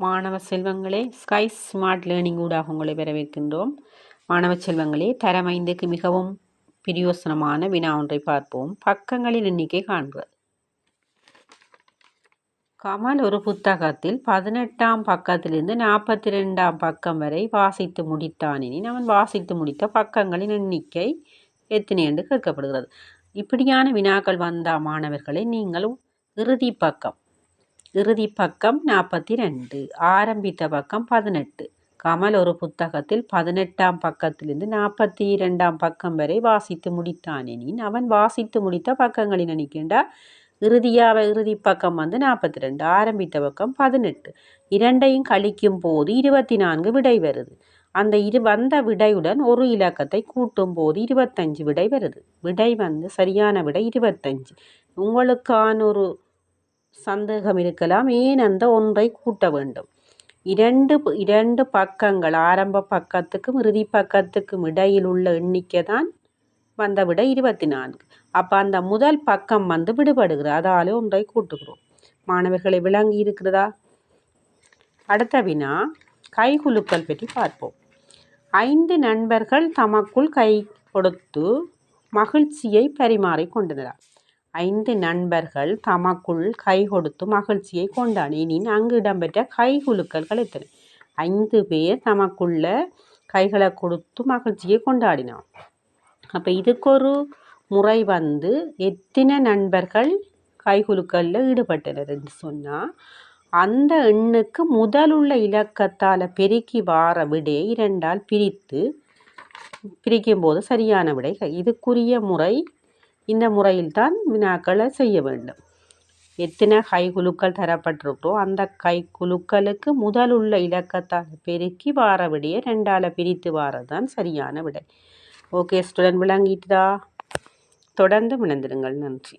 மாணவ செல்வங்களே, sky smart learning ஊடாக உங்களை வரவேற்கின்றோம். மாணவ செல்வங்களே, தரம் 5க்கு மிகவும் பிரயோசனமான வினா ஒன்றை பார்ப்போம். பக்கங்களின் எண்ணிக்கை காண்பது. கமல் ஒரு புத்தகத்தில் 18ஆம் பக்கத்திலிருந்து 42ஆம் பக்கம் வரை வாசித்து முடித்தானெனின் அவன் வாசித்து முடித்த பக்கங்களின் எண்ணிக்கை எத்தனை என்று கேட்கப்படுகிறது. இப்படியான வினாக்கள் வந்த மாணவர்களை நீங்களும் இறுதி பக்கம் 42, ஆரம்பித்த பக்கம் 18. கமல் ஒரு புத்தகத்தில் 18ஆம் பக்கத்திலிருந்து 42ஆம் பக்கம் வரை வாசித்து முடித்தானெனின் அவன் வாசித்து முடித்த பக்கங்களின் எண்ணிக்கைண்டா இறுதி பக்கம் 42, ஆரம்பித்த பக்கம் 18. இரண்டையும் கழிக்கும் போது 24 விடை வருது. அந்த வந்த விடையுடன் ஒரு இலக்கத்தை கூட்டும் போது 25 விடை வருது. விடை சரியான விடை 25. உங்களுக்கான ஒரு சந்தேகம் இருக்கலாம், ஏன் அந்த ஒன்றை கூட்ட வேண்டும்? இரண்டு பக்கங்கள், ஆரம்ப பக்கத்துக்கும் இறுதி பக்கத்துக்கும் இடையில் உள்ள எண்ணிக்கை தான் வந்த விட 24. அப்போ அந்த முதல் பக்கம் விடுபடுகிறது, அதாலே ஒன்றை கூட்டுகிறோம். மாணவர்களை விளங்கி இருக்கிறதா? அடுத்த வினா கைகுலுக்கல் பற்றி பார்ப்போம். 5 நண்பர்கள் தமக்குள் கை கொடுத்து மகிழ்ச்சியை பரிமாறிக்கொண்டனர். 5 நண்பர்கள் தமக்குள் கை கொடுத்து மகிழ்ச்சியை கொண்டாடினின் அங்கு இடம்பெற்ற கைகுலுக்கல்கள் எத்தனை? 5 பேர் தமக்குள்ள கைகளை கொடுத்து மகிழ்ச்சியை கொண்டாடினான். அப்போ இதுக்கு ஒரு முறை எத்தனை நண்பர்கள் கைகுலுக்கல்ல ஈடுபட்டனர் என்று சொன்னால் அந்த எண்ணுக்கு முதலுள்ள இலக்கத்தால் பெருக்கி வார விடையை 2ஆல் பிரிக்கும் போது சரியான விடை. இதுக்குரிய முறை இந்த முறையில் தான் வினாக்களை செய்ய வேண்டும். எத்தனை கைகுலுக்கள் தரப்பட்டிருக்கோ அந்த கைகுலுக்களுக்கு முதலுள்ள இலக்கத்தால் பெருக்கி வார விடையை 2ஆல் பிரித்து வாரதான் சரியான விடை. ஓகே ஸ்டூடெண்ட், விளங்கிட்டுதா? தொடர்ந்து இணைந்திருங்கள். நன்றி.